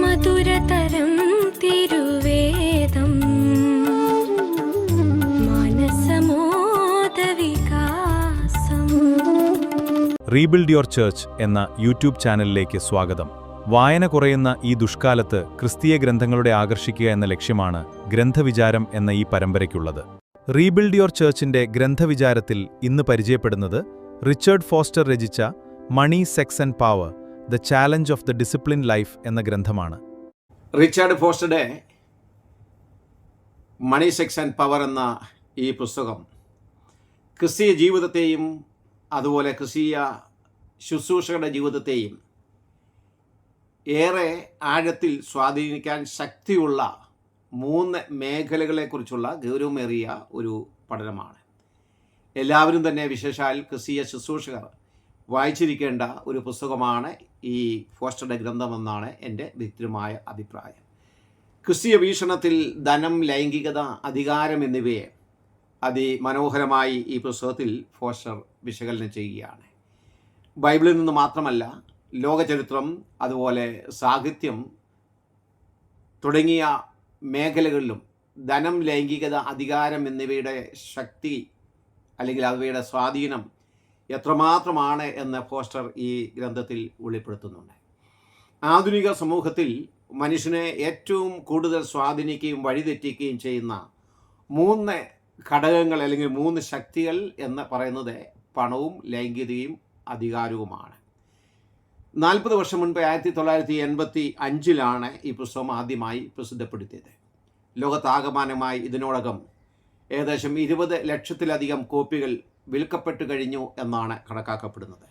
മധുരതരം തിരുവേദം മാനസമോദവികാസം. Rebuild your church എന്ന YouTube ചാനലിലേക്ക് സ്വാഗതം. വായന കുറയുന്ന ഈ ദുഷ്കാലത്ത് ക്രിസ്തീയ ഗ്രന്ഥങ്ങളുടെ ആകർഷിക്കുക എന്ന ലക്ഷ്യമാണ് ഗ്രന്ഥവിചാരം എന്ന ഈ പരമ്പരയ്ക്കുള്ളത്. റീബിൽഡ് യുവർ ചർച്ചിന്റെ ഗ്രന്ഥവിചാരത്തിൽ ഇന്ന് പരിചയപ്പെടുന്നത് റിച്ചർഡ് ഫോസ്റ്റർ രചിച്ച money, sex and power, the challenge of the discipline life എന്ന ഗ്രന്ഥമാണ്. റിച്ചാർഡ് ഫോസ്റ്ററുടെ മണി, സെക്സ് ആൻഡ് പവർ എന്ന ഈ പുസ്തകം ക്രിസ്തീയ ജീവിതത്തെയും അതുപോലെ ക്രിസ്തീയ ശുശ്രൂഷകരുടെ ജീവിതത്തെയും ഏറെ ആഴത്തിൽ സ്വാധീനിക്കാൻ ശക്തിയുള്ള 3 മേഖലകളെക്കുറിച്ചുള്ള ഗൗരവമേറിയ ഒരു പഠനമാണ്. എല്ലാവരും തന്നെ വിശേഷാൽ ക്രിസ്തീയ ശുശ്രൂഷകർ വായിച്ചിരിക്കേണ്ട ഒരു പുസ്തകമാണ് ഈ ഫോസ്റ്ററുടെ ഗ്രന്ഥമെന്നാണ് എൻ്റെ വ്യക്തിപരമായ അഭിപ്രായം. ക്രിസ്തീയ വീക്ഷണത്തിൽ ധനം, ലൈംഗികത, അധികാരം എന്നിവയെ അതിമനോഹരമായി ഈ പുസ്തകത്തിൽ ഫോസ്റ്റർ വിശകലനം ചെയ്യുകയാണ്. ബൈബിളിൽ നിന്ന് മാത്രമല്ല, ലോകചരിത്രം, അതുപോലെ സാഹിത്യം തുടങ്ങിയ മേഖലകളിലും ധനം, ലൈംഗികത, അധികാരം എന്നിവയുടെ ശക്തി അല്ലെങ്കിൽ അവയുടെ സ്വാധീനം എത്രമാത്രമാണ് എന്ന് ഫോസ്റ്റർ ഈ ഗ്രന്ഥത്തിൽ വെളിപ്പെടുത്തുന്നുണ്ട്. ആധുനിക സമൂഹത്തിൽ മനുഷ്യനെ ഏറ്റവും കൂടുതൽ സ്വാധീനിക്കുകയും വഴിതെറ്റിക്കുകയും ചെയ്യുന്ന 3 ഘടകങ്ങൾ അല്ലെങ്കിൽ 3 ശക്തികൾ എന്ന് പറയുന്നത് പണവും ലൈംഗികതയും അധികാരവുമാണ്. 40 വർഷം മുൻപ് 1985 ഈ പുസ്തകം ആദ്യമായി പ്രസിദ്ധപ്പെടുത്തിയത്. ലോകത്താകമാനമായി ഇതിനോടകം ഏകദേശം 20 ലക്ഷത്തിലധികം കോപ്പികൾ വിൽക്കപ്പെട്ടു കഴിഞ്ഞു എന്നാണ് കണക്കാക്കപ്പെടുന്നത്.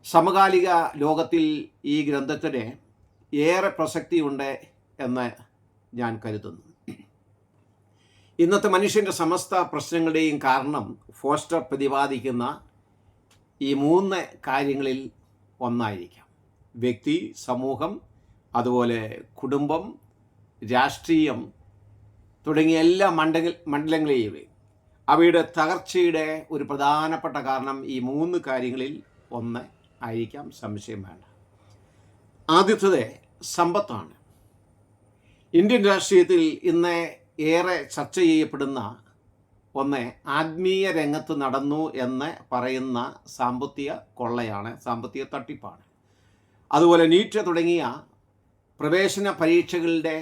സമകാലിക ലോകത്തിൽ ഈ ഗ്രന്ഥത്തിന് ഏറെ പ്രസക്തിയുണ്ട് എന്ന് ഞാൻ കരുതുന്നു. ഇന്നത്തെ മനുഷ്യൻ്റെ സമസ്ത പ്രശ്നങ്ങളുടെയും കാരണം ഫോസ്റ്റർ പ്രതിപാദിക്കുന്ന ഈ 3 കാര്യങ്ങളിൽ ഒന്നായിരിക്കാം. വ്യക്തി, സമൂഹം, അതുപോലെ കുടുംബം, രാഷ്ട്രീയം തുടങ്ങിയ എല്ലാ മണ്ഡലങ്ങളെയും അവയുടെ തകർച്ചയുടെ ഒരു പ്രധാനപ്പെട്ട കാരണം ഈ 3 കാര്യങ്ങളിൽ ഒന്ന് ആയിരിക്കാം, സംശയം വേണ്ട. ആദ്യത്തേത് സമ്പത്താണ്. ഇന്ത്യൻ രാഷ്ട്രീയത്തിൽ ഇന്ന് ഏറെ ചർച്ച ചെയ്യപ്പെടുന്ന ഒന്ന് ആത്മീയ രംഗത്ത് നടന്നു എന്ന് പറയുന്ന സാമ്പത്തിക കൊള്ളയാണ്, സാമ്പത്തിക തട്ടിപ്പാണ്. അതുപോലെ നീറ്റ് തുടങ്ങിയ പ്രവേശന പരീക്ഷകളുടെ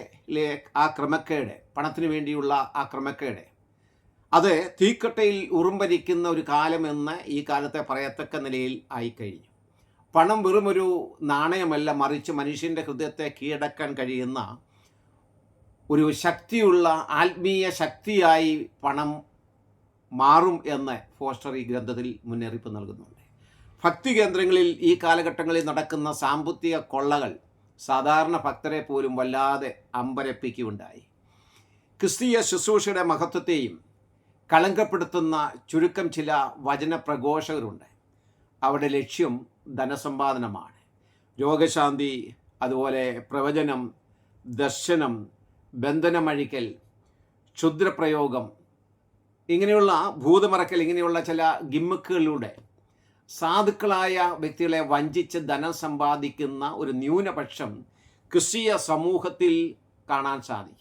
ആ ക്രമക്കേട്, പണത്തിന് വേണ്ടിയുള്ള ആ ക്രമക്കേട്, അത് തീക്കട്ടയിൽ ഉറുമ്പരിക്കുന്ന ഒരു കാലമെന്ന് ഈ കാലത്തെ പറയത്തക്ക നിലയിൽ ആയിക്കഴിഞ്ഞു. പണം വെറുമൊരു നാണയമല്ല, മറിച്ച് മനുഷ്യൻ്റെ ഹൃദയത്തെ കീഴടക്കാൻ കഴിയുന്ന ഒരു ശക്തിയുള്ള ആത്മീയ ശക്തിയായി പണം മാറും എന്ന് ഫോസ്റ്റർ ഈ ഗ്രന്ഥത്തിൽ മുന്നറിയിപ്പ് നൽകുന്നുണ്ട്. ഭക്തി കേന്ദ്രങ്ങളിൽ ഈ കാലഘട്ടങ്ങളിൽ നടക്കുന്ന സാമ്പത്തിക കൊള്ളകൾ സാധാരണ ഭക്തരെ പോലും വല്ലാതെ അമ്പരപ്പിക്കുകയുണ്ടായി. ക്രിസ്തീയ ശുശ്രൂഷയുടെ മഹത്വത്തെയും കളങ്കപ്പെടുത്തുന്ന ചുരുക്കം ചില വചനപ്രഘോഷകരുണ്ട്. അവരുടെ ലക്ഷ്യം ധനസമ്പാദനമാണ്. രോഗശാന്തി, അതുപോലെ പ്രവചനം, ദർശനം, ബന്ധനമഴിക്കൽ, ക്ഷുദ്രപ്രയോഗം, ഇങ്ങനെയുള്ള ഭൂതമറക്കൽ, ഇങ്ങനെയുള്ള ചില ഗിമ്മിക്കുകളിലൂടെ സാധുക്കളായ വ്യക്തികളെ വഞ്ചിച്ച് ധനം സമ്പാദിക്കുന്ന ഒരു ന്യൂനപക്ഷം ക്രിസ്തീയ സമൂഹത്തിൽ കാണാൻ സാധിക്കും.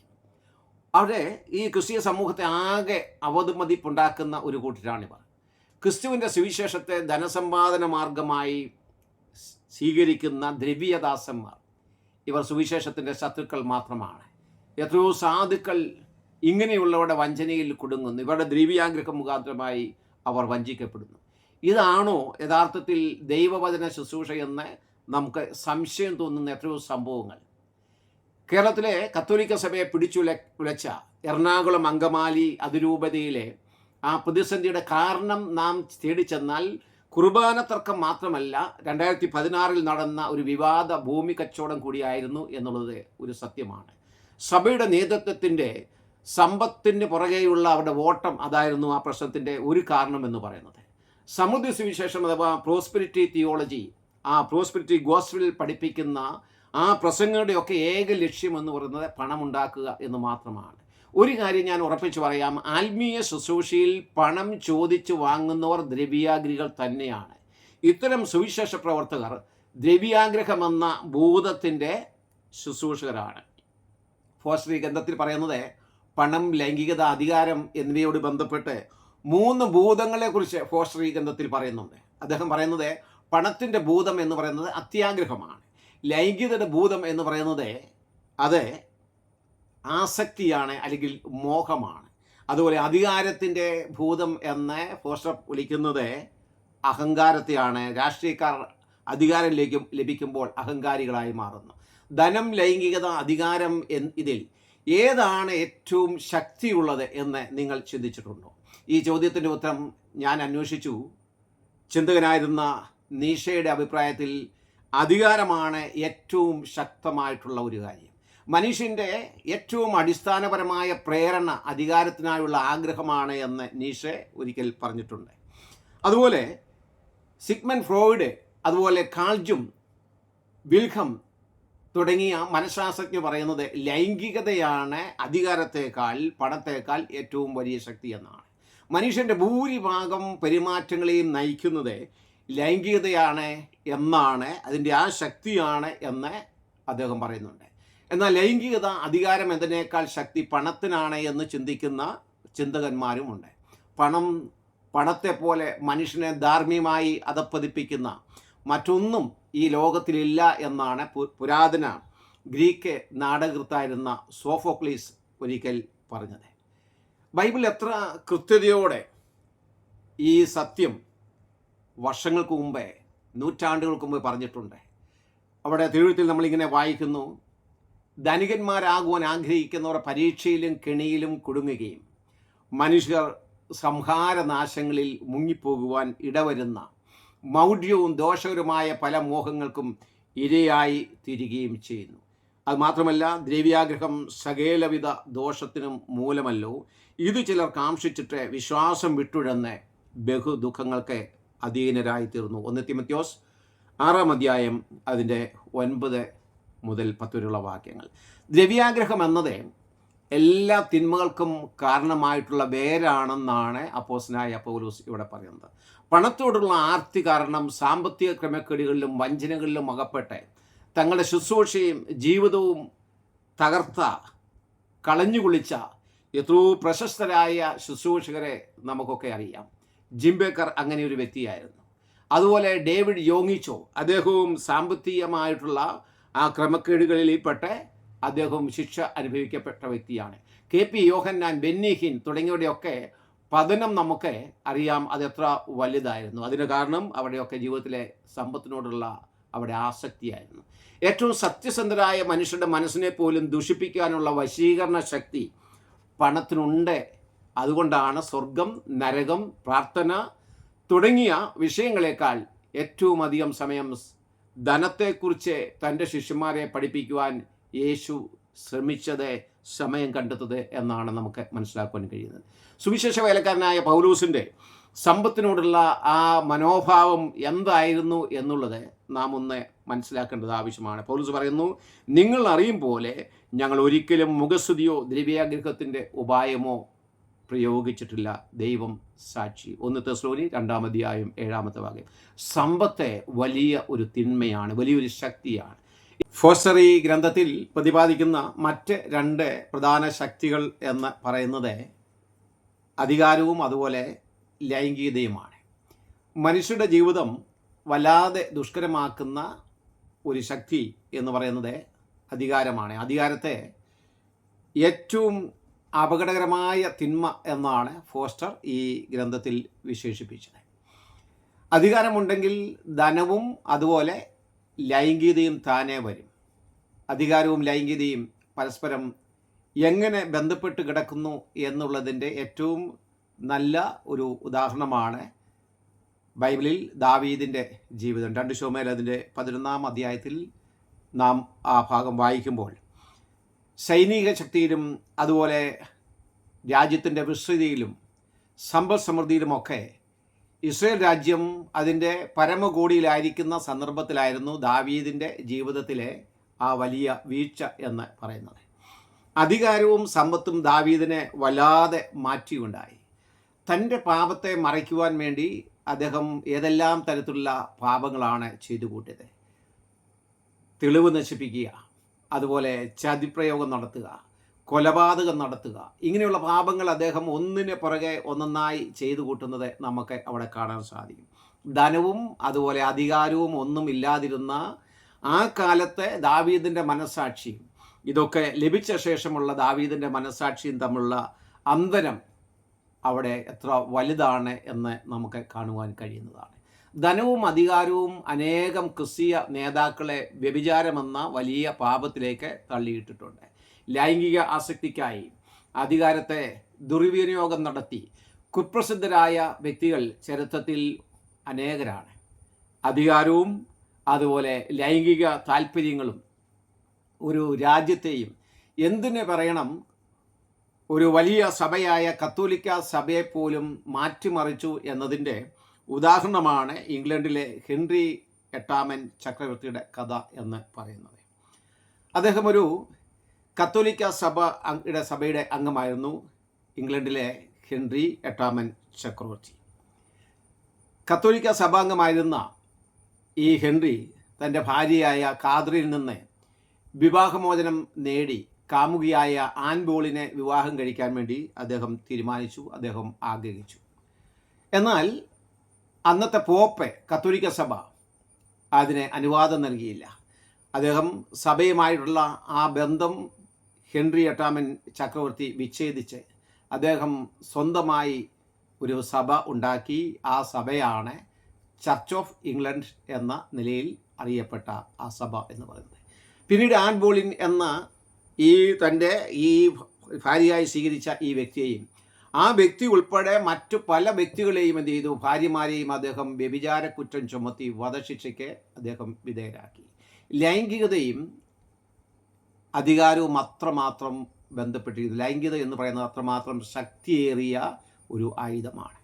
അവിടെ ഈ ക്രിസ്തീയ സമൂഹത്തെ ആകെ അവമതിപ്പുണ്ടാക്കുന്ന ഒരു കൂട്ടരാണിവർ. ക്രിസ്തുവിൻ്റെ സുവിശേഷത്തെ ധനസമ്പാദന മാർഗമായി സ്വീകരിക്കുന്ന ദ്രവ്യദാസന്മാർ, ഇവർ സുവിശേഷത്തിൻ്റെ ശത്രുക്കൾ മാത്രമാണ്. എത്രയോ സാധുക്കൾ ഇങ്ങനെയുള്ളവരുടെ വഞ്ചനയിൽ കുടുങ്ങുന്നു. ഇവരുടെ ദ്രവ്യാഗ്രഹം മുഖാന്തരമായി അവർ വഞ്ചിക്കപ്പെടുന്നു. ഇതാണോ യഥാർത്ഥത്തിൽ ദൈവവചന ശുശ്രൂഷ എന്ന് നമുക്ക് സംശയം തോന്നുന്ന എത്രയോ സംഭവങ്ങൾ. കേരളത്തിലെ കത്തോലിക്ക സഭയെ പിടിച്ചുലച്ച എറണാകുളം അങ്കമാലി അതിരൂപതയിലെ ആ പ്രതിസന്ധിയുടെ കാരണം നാം തേടിച്ചെന്നാൽ കുർബാന തർക്കം മാത്രമല്ല, 2016 നടന്ന ഒരു വിവാദ ഭൂമി കച്ചവടം കൂടിയായിരുന്നു എന്നുള്ളത് ഒരു സത്യമാണ്. സഭയുടെ നേതൃത്വത്തിൻ്റെ സമ്പത്തിന് പുറകെയുള്ള അവരുടെ ഓട്ടം അതായിരുന്നു ആ പ്രശ്നത്തിൻ്റെ ഒരു കാരണമെന്ന് പറയുന്നത്. സമൃദ്ധി സുവിശേഷം അഥവാ പ്രോസ്പെരിറ്റി തിയോളജി, ആ പ്രോസ്പെരിറ്റി ഗോസ്പൽ പഠിപ്പിക്കുന്ന ആ പ്രസംഗങ്ങളുടെയൊക്കെ ഏക ലക്ഷ്യം എന്ന് പറയുന്നത് പണമുണ്ടാക്കുക എന്ന് മാത്രമാണ്. ഒരു കാര്യം ഞാൻ ഉറപ്പിച്ച് പറയാം, ആത്മീയ ശുശ്രൂഷയിൽ പണം ചോദിച്ചു വാങ്ങുന്നവർ ദ്രവ്യാഗ്രഹികൾ തന്നെയാണ്. ഇത്തരം സുവിശേഷ പ്രവർത്തകർ ദ്രവ്യാഗ്രഹമെന്ന ഭൂതത്തിൻ്റെ ശുശ്രൂഷകരാണ്. ഫോസ്റ്റർ ഈ ഗ്രന്ഥത്തിൽ പറയുന്നത് പണം, ലൈംഗികത, അധികാരം എന്നിവയോട് ബന്ധപ്പെട്ട് 3 ഭൂതങ്ങളെക്കുറിച്ച് ഫോസ്റ്റർ ഈ ഗ്രന്ഥത്തിൽ പറയുന്നുണ്ട്. അദ്ദേഹം പറയുന്നത് പണത്തിൻ്റെ ഭൂതം എന്ന് പറയുന്നത് അത്യാഗ്രഹമാണ്. ലൈംഗികതയുടെ ഭൂതം എന്ന് പറയുന്നത് അത് ആസക്തിയാണ്, അല്ലെങ്കിൽ മോഹമാണ്. അതുപോലെ അധികാരത്തിൻ്റെ ഭൂതം എന്ന് ഫോസ്റ്റർ വിളിക്കുന്നത് അഹങ്കാരത്തെയാണ്. രാഷ്ട്രീയക്കാർ അധികാരം ലഭിക്കുമ്പോൾ അഹങ്കാരികളായി മാറുന്നു. ധനം, ലൈംഗികത, അധികാരം ഇതിൽ ഏതാണ് ഏറ്റവും ശക്തിയുള്ളത് എന്ന് നിങ്ങൾ ചിന്തിച്ചിട്ടുണ്ടോ? ഈ ചോദ്യത്തിൻ്റെ ഉത്തരം ഞാൻ അന്വേഷിച്ചു. ചിന്തകനായിരുന്ന നീഷയുടെ അഭിപ്രായത്തിൽ അധികാരമാണ് ഏറ്റവും ശക്തമായിട്ടുള്ള ഒരു കാര്യം. മനുഷ്യൻ്റെ ഏറ്റവും അടിസ്ഥാനപരമായ പ്രേരണ അധികാരത്തിനായുള്ള ആഗ്രഹമാണ് എന്ന് നീഷെ ഒരിക്കൽ പറഞ്ഞിട്ടുണ്ട്. അതുപോലെ സിഗ്മണ്ട് ഫ്രോയിഡ്, അതുപോലെ കാൾജും, വിൽഹം തുടങ്ങിയ മനഃശാസ്ത്രജ്ഞർ പറയുന്നത് ലൈംഗികതയാണ് അധികാരത്തേക്കാൾ, പണത്തേക്കാൾ ഏറ്റവും വലിയ ശക്തി എന്നാണ്. മനുഷ്യൻ്റെ ഭൂരിഭാഗം പെരുമാറ്റങ്ങളെയും നയിക്കുന്നത് ലൈംഗികതയാണ് എന്നാണ്, അതിൻ്റെ ആ ശക്തിയാണ് എന്ന് അദ്ദേഹം പറയുന്നുണ്ട്. എന്നാൽ ലൈംഗികത, അധികാരം എന്നതിനേക്കാൾ ശക്തി പണത്തിനാണ് എന്ന് ചിന്തിക്കുന്ന ചിന്തകന്മാരുമുണ്ട്. പണത്തെ പോലെ മനുഷ്യനെ ധാർമ്മികമായി അധപ്പതിപ്പിക്കുന്ന മറ്റൊന്നും ഈ ലോകത്തിലില്ല എന്നാണ് പുരാതന ഗ്രീക്ക് നാടകൃത്തായിരുന്ന സോഫോക്ലീസ് ഒരിക്കൽ പറഞ്ഞത്. ബൈബിൾ എത്ര കൃത്യതയോടെ ഈ സത്യം വർഷങ്ങൾക്ക് മുമ്പേ, നൂറ്റാണ്ടുകൾക്ക് മുമ്പ് പറഞ്ഞിട്ടുണ്ട്. അവിടെ തിരുവഴുത്തിൽ നമ്മളിങ്ങനെ വായിക്കുന്നു, ധനികന്മാരാകുവാൻ ആഗ്രഹിക്കുന്നവർ പരീക്ഷയിലും കെണിയിലും കുടുങ്ങുകയും മനുഷ്യർ സംഹാരനാശങ്ങളിൽ മുങ്ങിപ്പോകുവാൻ ഇടവരുന്ന മൗഢ്യവും ദോഷകരമായ പല മോഹങ്ങൾക്കും ഇരയായി തീരുകയും ചെയ്യുന്നു. അതുമാത്രമല്ല, ദ്രവ്യാഗ്രഹം സകലവിധ ദോഷത്തിനും മൂലമല്ലോ. ഇത് ചിലർ കാംക്ഷിച്ചിട്ട് വിശ്വാസം വിട്ടുഴന്ന് ബഹുദുഃഖങ്ങൾക്ക് അധീനരായി തീർന്നു. 1 തിമോഥെയോസ് 6-ാം അധ്യായം അതിൻ്റെ 9 മുതൽ 10 വരെയുള്ള വാക്യങ്ങൾ. ദ്രവ്യാഗ്രഹം എന്നത് എല്ലാ തിന്മകൾക്കും കാരണമായിട്ടുള്ള വേരാണെന്നാണ് അപ്പോസ്തലനായ പൗലോസ് ഇവിടെ പറയുന്നത്. പണത്തോടുള്ള ആർത്തി കാരണം സാമ്പത്തിക ക്രമക്കേടുകളിലും വഞ്ചനകളിലും അകപ്പെട്ട് തങ്ങളുടെ ശുശ്രൂഷയും ജീവിതവും കളഞ്ഞുകുളിച്ച എത്രയോ പ്രശസ്തരായ ശുശ്രൂഷകരെ നമുക്കൊക്കെ അറിയാം. ജിം ബേക്കർ അങ്ങനെ ഒരു വ്യക്തിയായിരുന്നു. അതുപോലെ ഡേവിഡ് യോങ്ങിച്ചോ, അദ്ദേഹവും സാമ്പത്തികമായിട്ടുള്ള ആ ക്രമക്കേടുകളിൽപ്പെട്ട് അദ്ദേഹം ശിക്ഷ അനുഭവിക്കപ്പെട്ട വ്യക്തിയാണ്. KP യോഹന്നാൻ, ബെന്നി ഹിൻ തുടങ്ങിയവരുടെയൊക്കെ പതനം നമുക്ക് അറിയാം. അതെത്ര വലുതായിരുന്നു. അതിന് കാരണം അവിടെയൊക്കെ ജീവിതത്തിലെ സമ്പത്തിനോടുള്ള അവിടെ ആസക്തിയായിരുന്നു. ഏറ്റവും സത്യസന്ധരായ മനുഷ്യരുടെ മനസ്സിനെ പോലും ദുഷിപ്പിക്കാനുള്ള വശീകരണ ശക്തി പണത്തിനുണ്ട്. അതുകൊണ്ടാണ് സ്വർഗം, നരകം, പ്രാർത്ഥന തുടങ്ങിയ വിഷയങ്ങളെക്കാൾ ഏറ്റവും അധികം സമയം ധനത്തെക്കുറിച്ച് തൻ്റെ ശിഷ്യന്മാരെ പഠിപ്പിക്കുവാൻ യേശു ശ്രമിച്ചത്, സമയം കണ്ടെത്തത് എന്നാണ് നമുക്ക് മനസ്സിലാക്കുവാൻ കഴിയുന്നത്. സുവിശേഷ വേലക്കാരനായ പൗലോസിൻ്റെ സമ്പത്തിനോടുള്ള ആ മനോഭാവം എന്തായിരുന്നു എന്നുള്ളത് നാം ഒന്ന് മനസ്സിലാക്കേണ്ടത് ആവശ്യമാണ്. പൗലോസ് പറയുന്നു, നിങ്ങൾ അറിയും പോലെ ഞങ്ങൾ ഒരിക്കലും മുഖസ്തുതിയോ ദ്രവ്യാഗ്രഹത്തിൻ്റെ ഉപായമോ പ്രയോഗിച്ചിട്ടില്ല, ദൈവം സാക്ഷി. 1 തെസ്സലോനി 2-ാം അധ്യായം 7-ാമത്തെ വാക്യം. സമ്പത്ത് വലിയ ഒരു തിന്മയാണ്, വലിയൊരു ശക്തിയാണ്. ഫോസ്റ്റർ ഈ ഗ്രന്ഥത്തിൽ പ്രതിപാദിക്കുന്ന മറ്റ് 2 പ്രധാന ശക്തികൾ എന്ന് പറയുന്നത് അധികാരവും അതുപോലെ ലൈംഗികതയുമാണ്. മനുഷ്യരുടെ ജീവിതം വല്ലാതെ ദുഷ്കരമാക്കുന്ന ഒരു ശക്തി എന്ന് പറയുന്നത് അധികാരമാണ്. അധികാരത്തെ ഏറ്റവും അപകടകരമായ തിന്മ എന്നാണ് ഫോസ്റ്റർ ഈ ഗ്രന്ഥത്തിൽ വിശേഷിപ്പിച്ചത്. അധികാരമുണ്ടെങ്കിൽ ധനവും അതുപോലെ ലൈംഗികതയും താനേ വരും. അധികാരവും ലൈംഗികതയും പരസ്പരം എങ്ങനെ ബന്ധപ്പെട്ട് കിടക്കുന്നു എന്നുള്ളതിൻ്റെ ഏറ്റവും നല്ല ഒരു ഉദാഹരണമാണ് ബൈബിളിൽ ദാവീദിൻ്റെ ജീവിതം. 2 ശമൂവേൽ അതിൻ്റെ 11-ാം അധ്യായത്തിൽ നാം ആ ഭാഗം വായിക്കുമ്പോൾ സൈനിക ശക്തിയിലും അതുപോലെ രാജ്യത്തിൻ്റെ വിസ്തൃതിയിലും സമ്പദ് സമൃദ്ധിയിലുമൊക്കെ ഇസ്രായേൽ രാജ്യം അതിൻ്റെ പരമകോടിയിലായിരിക്കുന്ന സന്ദർഭത്തിലായിരുന്നു ദാവീദിൻ്റെ ജീവിതത്തിലെ ആ വലിയ വീഴ്ച എന്ന് പറയുന്നത്. അധികാരവും സമ്പത്തും ദാവീദിനെ വല്ലാതെ മാറ്റിയുണ്ടായി. തൻ്റെ പാപത്തെ മറയ്ക്കുവാൻ വേണ്ടി അദ്ദേഹം ഏതെല്ലാം തരത്തിലുള്ള പാപങ്ങളാണ് ചെയ്തു കൂട്ടിയത്. തെളിവ് നശിപ്പിക്കുക, അതുപോലെ ചതിപ്രയോഗം നടത്തുക, കൊലപാതകം നടത്തുക, ഇങ്ങനെയുള്ള പാപങ്ങൾ അദ്ദേഹം ഒന്നിന് പുറകെ ഒന്നൊന്നായി ചെയ്തു കൂട്ടുന്നത് നമുക്ക് അവിടെ കാണാൻ സാധിക്കും. ധനവും അതുപോലെ അധികാരവും ഒന്നും ഇല്ലാതിരുന്ന ആ കാലത്തെ ദാവീദിൻ്റെ മനസ്സാക്ഷിയും ഇതൊക്കെ ലഭിച്ച ശേഷമുള്ള ദാവീദിൻ്റെ മനസ്സാക്ഷിയും തമ്മിലുള്ള അന്തരം അവിടെ എത്ര വലുതാണ് എന്ന് നമുക്ക് കാണുവാൻ കഴിയുന്നതാണ്. ധനവും അധികാരവും അനേകം ക്രിസ്തീയ നേതാക്കളെ വ്യഭിചാരമെന്ന വലിയ പാപത്തിലേക്ക് തള്ളിയിട്ടിട്ടുണ്ട്. ലൈംഗിക ആസക്തിക്കായി അധികാരത്തെ ദുർവിനിയോഗം നടത്തി കുപ്രസിദ്ധരായ വ്യക്തികൾ ചരിത്രത്തിൽ അനേകരാണ്. അധികാരവും അതുപോലെ ലൈംഗിക താല്പര്യങ്ങളും ഒരു രാജ്യത്തെയും എന്തിനു പറയണം ഒരു വലിയ സഭയായ കത്തോലിക്ക സഭയെപ്പോലും മാറ്റിമറിച്ചു എന്നതിൻ്റെ ഉദാഹരണമാണ് ഇംഗ്ലണ്ടിലെ ഹെൻറി എട്ടാമൻ ചക്രവർത്തിയുടെ കഥ എന്ന് പറയുന്നത്. അദ്ദേഹം ഒരു കത്തോലിക്ക സഭയുടെ അംഗമായിരുന്നു, ഇംഗ്ലണ്ടിലെ ഹെൻറി എട്ടാമൻ ചക്രവർത്തി. കത്തോലിക്ക സഭാംഗമായിരുന്ന ഈ ഹെൻറി തൻ്റെ ഭാര്യയായ കാതറിനിൽ നിന്ന് വിവാഹമോചനം നേടി കാമുകിയായ ആൻ ബോളിനെ വിവാഹം കഴിക്കാൻ വേണ്ടി അദ്ദേഹം തീരുമാനിച്ചു, അദ്ദേഹം ആഗ്രഹിച്ചു. എന്നാൽ അന്നത്തെ പോപ്പ് കത്തോലിക്ക സഭ അതിന് അനുവാദം നൽകിയില്ല. അദ്ദേഹം സഭയുമായിട്ടുള്ള ആ ബന്ധം ഹെൻറി എട്ടാമൻ ചക്രവർത്തി വിച്ഛേദിച്ച് അദ്ദേഹം സ്വന്തമായി ഒരു സഭ ഉണ്ടാക്കി. ആ സഭയാണ് ചർച്ച് ഓഫ് ഇംഗ്ലണ്ട് എന്ന നിലയിൽ അറിയപ്പെട്ട ആ സഭ എന്ന് പറയുന്നത്. പിന്നീട് ആൻ ബോളിൻ എന്ന തൻ്റെ ഈ ഭാര്യയായി സ്വീകരിച്ച ഈ വ്യക്തിയെയും ആ വ്യക്തി ഉൾപ്പെടെ മറ്റു പല വ്യക്തികളെയും എന്ത് ചെയ്തു, ഭാര്യമാരെയും അദ്ദേഹം വ്യഭിചാര കുറ്റം ചുമത്തി വധശിക്ഷയ്ക്ക് അദ്ദേഹം വിധേയരാക്കി. ലൈംഗികതയും അധികാരവും അത്രമാത്രം ബന്ധപ്പെട്ടിരിക്കുന്നു. ലൈംഗികത എന്ന് പറയുന്നത് അത്രമാത്രം ശക്തിയേറിയ ഒരു ആയുധമാണ്.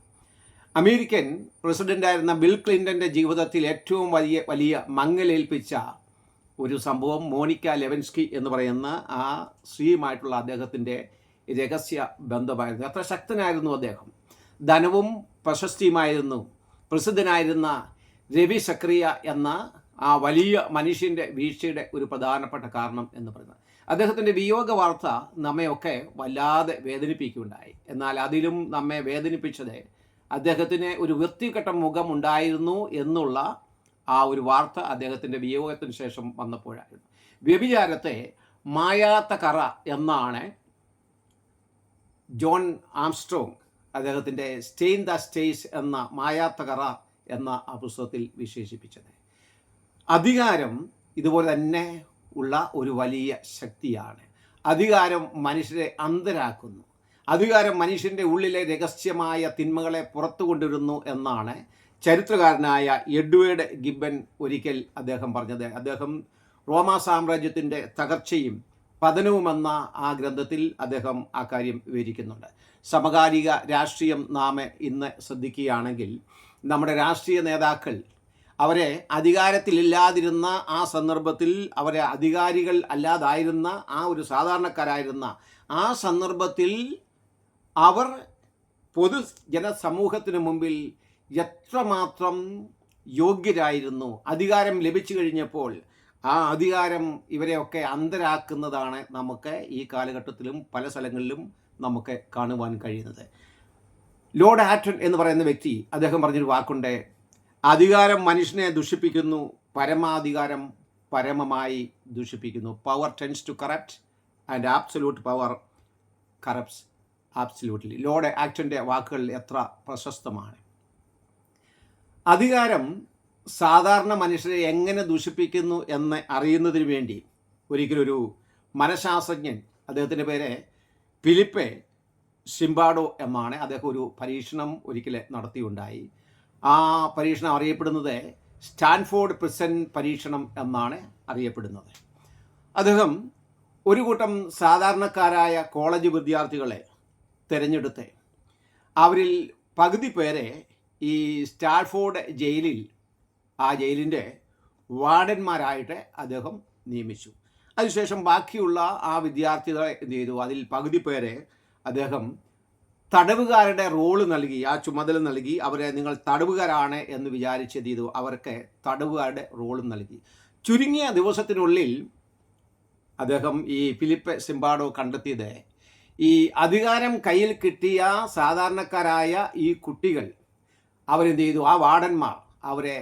അമേരിക്കൻ പ്രസിഡൻ്റായിരുന്ന ബിൽ ക്ലിൻ്റൻ്റെ ജീവിതത്തിൽ ഏറ്റവും വലിയ മങ്ങലേൽപ്പിച്ച ഒരു സംഭവം മോണിക്ക ലെവൻസ്കി എന്ന് പറയുന്ന ആ സ്ത്രീയുമായിട്ടുള്ള അദ്ദേഹത്തിൻ്റെ രഹസ്യ ബന്ധമായിരുന്നു. അത്ര ശക്തനായിരുന്നു അദ്ദേഹം. ധനവും പ്രശസ്തിയുമായിരുന്നു പ്രസിദ്ധനായിരുന്ന രവി സക്രിയ എന്ന ആ വലിയ മനുഷ്യൻ്റെ വീഴ്ചയുടെ ഒരു പ്രധാനപ്പെട്ട കാരണം എന്ന് പറയുന്നത്. അദ്ദേഹത്തിൻ്റെ വിയോഗ വാർത്ത നമ്മയൊക്കെ വല്ലാതെ വേദനിപ്പിക്കുകയുണ്ടായി. എന്നാൽ അതിലും നമ്മെ വേദനിപ്പിച്ചത് അദ്ദേഹത്തിന് ഒരു വൃത്തികെട്ട മുഖം ഉണ്ടായിരുന്നു എന്നുള്ള ആ ഒരു വാർത്ത അദ്ദേഹത്തിൻ്റെ വിയോഗത്തിന് ശേഷം വന്നപ്പോഴായിരുന്നു. വ്യഭിചാരത്തെ മായാത്ത കറ എന്നാണ് ജോൺ ആംസ്ട്രോങ് അദ്ദേഹത്തിൻ്റെ സ്റ്റെയിൻ ദ സ്റ്റേസ് എന്ന മായാത്ത കറ എന്ന ആ പുസ്തകത്തിൽ വിശേഷിപ്പിച്ചത്. അധികാരം ഇതുപോലെ തന്നെ ഉള്ള ഒരു വലിയ ശക്തിയാണ്. അധികാരം മനുഷ്യരെ അന്ധരാക്കുന്നു. അധികാരം മനുഷ്യൻ്റെ ഉള്ളിലെ രഹസ്യമായ തിന്മകളെ പുറത്തു കൊണ്ടുവരുന്നു എന്നാണ് ചരിത്രകാരനായ എഡ്വേർഡ് ഗിബ്ബൻ ഒരിക്കൽ അദ്ദേഹം പറഞ്ഞത്. അദ്ദേഹം റോമാ സാമ്രാജ്യത്തിൻ്റെ തകർച്ചയും പതനവുമെന്ന ആ ഗ്രന്ഥത്തിൽ അദ്ദേഹം ആ കാര്യം വിവരിക്കുന്നുണ്ട്. സമകാലിക രാഷ്ട്രീയം നാം ഇന്ന് ശ്രദ്ധിക്കുകയാണെങ്കിൽ നമ്മുടെ രാഷ്ട്രീയ നേതാക്കൾ അവരെ അധികാരത്തിലില്ലാതിരുന്ന ആ സന്ദർഭത്തിൽ, അവരെ അധികാരികൾ അല്ലാതായിരുന്ന ആ ഒരു സാധാരണക്കാരായിരുന്ന ആ സന്ദർഭത്തിൽ അവർ പൊതുജനസമൂഹത്തിന് മുമ്പിൽ എത്രമാത്രം യോഗ്യരായിരുന്നു. അധികാരം ലഭിച്ചു കഴിഞ്ഞപ്പോൾ ആ അധികാരം ഇവരെയൊക്കെ അന്ധരാക്കുന്നതാണ് നമുക്ക് ഈ കാലഘട്ടത്തിലും പല സ്ഥലങ്ങളിലും നമുക്ക് കാണുവാൻ കഴിയുന്നത്. ലോർഡ് ആറ്റൺ എന്ന് പറയുന്ന വ്യക്തി അദ്ദേഹം പറഞ്ഞൊരു വാക്കുണ്ട്, അധികാരം മനുഷ്യനെ ദുഷിപ്പിക്കുന്നു, പരമാധികാരം പരമമായി ദുഷിപ്പിക്കുന്നു. Power tends to corrupt and absolute power corrupts absolutely. Lord ആറ്റൻ്റെ വാക്കുകൾ എത്ര പ്രശസ്തമാണ്. അധികാരം സാധാരണ മനുഷ്യരെ എങ്ങനെ ദൂഷിപ്പിക്കുന്നു എന്ന് അറിയുന്നതിന് വേണ്ടി ഒരിക്കലൊരു മനഃശാസ്ത്രജ്ഞൻ, അദ്ദേഹത്തിൻ്റെ പേര് ഫിലിപ്പെ സിംബാഡോ എന്നാണ്, അദ്ദേഹം ഒരു പരീക്ഷണം ഒരിക്കൽ നടത്തിയുണ്ടായി. ആ പരീക്ഷണം അറിയപ്പെടുന്നത് സ്റ്റാൻഫോർഡ് പ്രിസൺ പരീക്ഷണം എന്നാണ് അറിയപ്പെടുന്നത്. അദ്ദേഹം ഒരു കൂട്ടം സാധാരണക്കാരായ കോളേജ് വിദ്യാർത്ഥികളെ തിരഞ്ഞെടുത്ത് അവരിൽ പകുതി പേരെ ഈ സ്റ്റാൻഫോർഡ് ജയിലിൽ, ആ ജയിലിൻ്റെ വാർഡന്മാരായിട്ട് അദ്ദേഹം നിയമിച്ചു. അതിനുശേഷം ബാക്കിയുള്ള ആ വിദ്യാർത്ഥികളെ എന്ത് ചെയ്തു, അതിൽ പകുതി പേരെ അദ്ദേഹം തടവുകാരുടെ റോള് നൽകി, ആ ചുമതല നൽകി. അവരെ നിങ്ങൾ തടവുകാരാണ് എന്ന് വിചാരിച്ചത് ചെയ്തു, അവർക്ക് തടവുകാരുടെ റോളും നൽകി. ചുരുങ്ങിയ ദിവസത്തിനുള്ളിൽ അദ്ദേഹം ഈ ഫിലിപ്പ് സിംബാഡോ കണ്ടെത്തിയത് ഈ അധികാരം കയ്യിൽ കിട്ടിയ സാധാരണക്കാരായ ഈ കുട്ടികൾ അവരെന്ത് ചെയ്തു, ആ വാർഡന്മാർ അവരെ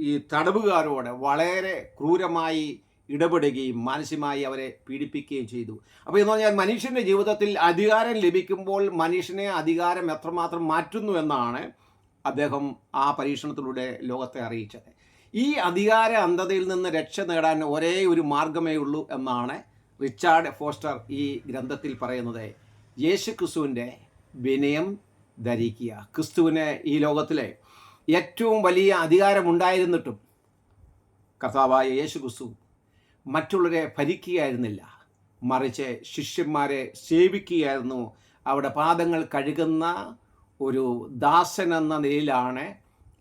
ഈ തടവുകാരോട് വളരെ ക്രൂരമായി ഇടപെടുകയും മാനസികമായി അവരെ പീഡിപ്പിക്കുകയും ചെയ്തു. അപ്പോൾ എന്ന് പറഞ്ഞാൽ മനുഷ്യൻ്റെ ജീവിതത്തിൽ അധികാരം ലഭിക്കുമ്പോൾ മനുഷ്യനെ അധികാരം എത്രമാത്രം മാറ്റുന്നു എന്നാണ് അദ്ദേഹം ആ പരീക്ഷണത്തിലൂടെ ലോകത്തെ അറിയിച്ചത്. ഈ അധികാര അന്ധതയിൽ നിന്ന് രക്ഷ നേടാൻ ഒരേ ഒരു മാർഗമേ ഉള്ളൂ എന്നാണ് റിച്ചാർഡ് ഫോസ്റ്റർ ഈ ഗ്രന്ഥത്തിൽ പറയുന്നത്. യേശു ക്രിസ്തുവിൻ്റെ വിനയം ധരിക്കുക. ക്രിസ്തുവിന് ഈ ലോകത്തിലെ ഏറ്റവും വലിയ അധികാരമുണ്ടായിരുന്നിട്ടും കർത്താവായ യേശു ക്രിസ്തു മറ്റുള്ളവരെ ഭരിക്കുകയായിരുന്നില്ല, മറിച്ച് ശിഷ്യന്മാരെ സേവിക്കുകയായിരുന്നു. അവിടെ പാദങ്ങൾ കഴുകുന്ന ഒരു ദാസൻ എന്ന നിലയിലാണ്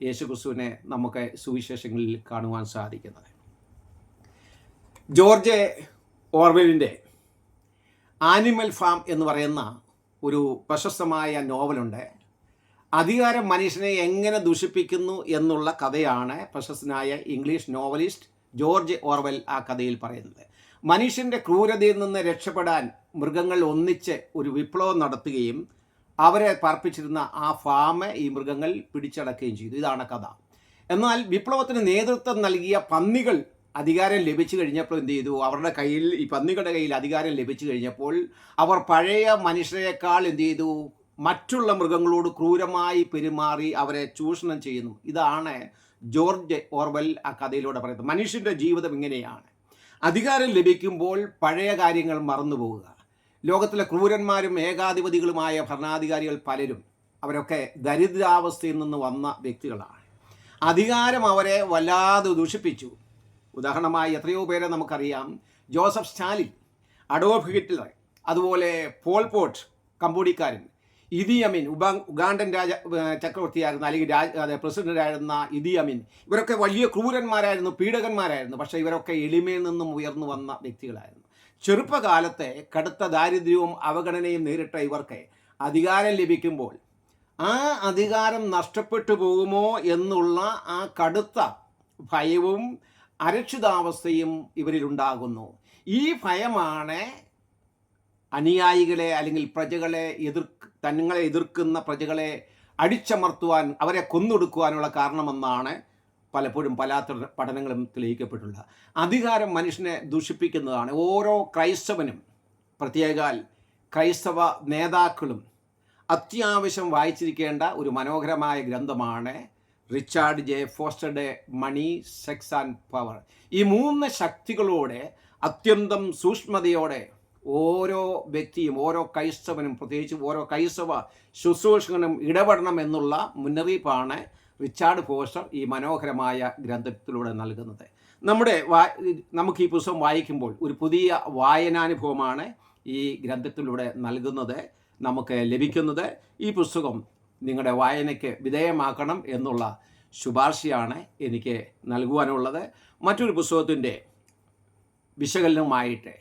യേശു ക്രിസ്തുവിനെ നമുക്ക് സുവിശേഷങ്ങളിൽ കാണുവാൻ സാധിക്കുന്നത്. ജോർജ് ഓർവെലിൻ്റെ ആനിമൽ ഫാം എന്ന് പറയുന്ന ഒരു പ്രശസ്തമായ നോവലുണ്ട്. അധികാരം മനുഷ്യനെ എങ്ങനെ ദൂഷിപ്പിക്കുന്നു എന്നുള്ള കഥയാണ് പ്രശസ്തനായ ഇംഗ്ലീഷ് നോവലിസ്റ്റ് ജോർജ് ഓർവെൽ ആ കഥയിൽ പറയുന്നത്. മനുഷ്യൻ്റെ ക്രൂരതയിൽ നിന്ന് രക്ഷപ്പെടാൻ മൃഗങ്ങൾ ഒന്നിച്ച് ഒരു വിപ്ലവം നടത്തുകയും അവരെ പാർപ്പിച്ചിരുന്ന ആ ഫാം ഈ മൃഗങ്ങൾ പിടിച്ചടക്കുകയും ചെയ്തു. ഇതാണ് കഥ. എന്നാൽ വിപ്ലവത്തിന് നേതൃത്വം നൽകിയ പന്നികൾ അധികാരം ലഭിച്ചു കഴിഞ്ഞപ്പോൾ എന്ത് ചെയ്തു, അവരുടെ കയ്യിൽ, ഈ പന്നികളുടെ കയ്യിൽ അധികാരം ലഭിച്ചു കഴിഞ്ഞപ്പോൾ അവർ പഴയ മനുഷ്യരെക്കാൾ എന്ത് ചെയ്തു, മറ്റുള്ള മൃഗങ്ങളോട് ക്രൂരമായി പെരുമാറി അവരെ ചൂഷണം ചെയ്യുന്നു. ഇതാണ് ജോർജ് ഓർവെൽ ആ കഥയിലൂടെ പറയുന്നത്. മനുഷ്യൻ്റെ ജീവിതം ഇങ്ങനെയാണ്. അധികാരം ലഭിക്കുമ്പോൾ പഴയ കാര്യങ്ങൾ മറന്നുപോവുക. ലോകത്തിലെ ക്രൂരന്മാരും ഏകാധിപതികളുമായ ഭരണാധികാരികൾ പലരും അവരൊക്കെ ദരിദ്രാവസ്ഥയിൽ നിന്ന് വന്ന വ്യക്തികളാണ്. അധികാരം അവരെ വല്ലാതെ ദൂഷിപ്പിച്ചു. ഉദാഹരണമായി എത്രയോ പേരെ നമുക്കറിയാം. ജോസഫ് സ്റ്റാലിൻ, അഡോൾഫ് ഹിറ്റ്ലർ, അതുപോലെ പോൾ പോട്ട് കംബോഡിയക്കാരൻ, ഇദി അമീൻ ഉഗാണ്ടൻ ചക്രവർത്തിയായിരുന്ന അല്ലെങ്കിൽ പ്രസിഡന്റായിരുന്ന ഇദി അമീൻ, ഇവരൊക്കെ വലിയ ക്രൂരന്മാരായിരുന്നു, പീഡകന്മാരായിരുന്നു. പക്ഷേ ഇവരൊക്കെ എളിമയിൽ നിന്നും ഉയർന്നു വന്ന വ്യക്തികളായിരുന്നു. ചെറുപ്പകാലത്തെ കടുത്ത ദാരിദ്ര്യവും അവഗണനയും നേരിട്ട ഇവർക്ക് അധികാരം ലഭിക്കുമ്പോൾ ആ അധികാരം നഷ്ടപ്പെട്ടു പോകുമോ എന്നുള്ള ആ കടുത്ത ഭയവും അരക്ഷിതാവസ്ഥയും ഇവരിലുണ്ടാകുന്നു. ഈ ഭയമാണ് അനുയായികളെ അല്ലെങ്കിൽ പ്രജകളെ തങ്ങളെ എതിർക്കുന്ന പ്രജകളെ അടിച്ചമർത്തുവാൻ, അവരെ കൊന്നൊടുക്കുവാനുള്ള കാരണമെന്നാണ് പലപ്പോഴും പല പഠനങ്ങളും തെളിയിക്കപ്പെട്ടുള്ളത്. അധികാരം മനുഷ്യനെ ദൂഷിപ്പിക്കുന്നതാണ്. ഓരോ ക്രൈസ്തവനും, പ്രത്യേകാൽ ക്രൈസ്തവ നേതാക്കളും അത്യാവശ്യം വായിച്ചിരിക്കേണ്ട ഒരു മനോഹരമായ ഗ്രന്ഥമാണ് റിച്ചാർഡ് ജെ ഫോസ്റ്ററുടെ മണി, സെക്സ് ആൻഡ് പവർ. ഈ 3 ശക്തികളോടെ അത്യന്തം സൂക്ഷ്മതയോടെ ഓരോ വ്യക്തിയും, ഓരോ ക്രൈസ്തവനും, പ്രത്യേകിച്ച് ഓരോ ക്രൈസ്തവ ശുശ്രൂഷകനും ഇടപെടണം എന്നുള്ള മുന്നറിയിപ്പാണ് റിച്ചാർഡ് ഫോസ്റ്റർ ഈ മനോഹരമായ ഗ്രന്ഥത്തിലൂടെ നൽകുന്നത്. നമുക്ക് ഈ പുസ്തകം വായിക്കുമ്പോൾ ഒരു പുതിയ വായനാനുഭവമാണ് ഈ ഗ്രന്ഥത്തിലൂടെ നൽകുന്നത്, നമുക്ക് ലഭിക്കുന്നത്. ഈ പുസ്തകം നിങ്ങളുടെ വായനയ്ക്ക് വിധേയമാക്കണം എന്നുള്ള ശുപാർശയാണ് എനിക്ക് നൽകുവാനുള്ളത്. മറ്റൊരു പുസ്തകത്തിൻ്റെ വിശകലനവുമായിട്ട്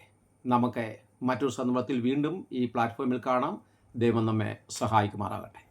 നമുക്ക് മറ്റൊരു സന്ദർഭത്തിൽ വീണ്ടും ഈ പ്ലാറ്റ്ഫോമിൽ കാണാം. ദൈവം നമ്മെ സഹായിക്കുമാറാകട്ടെ.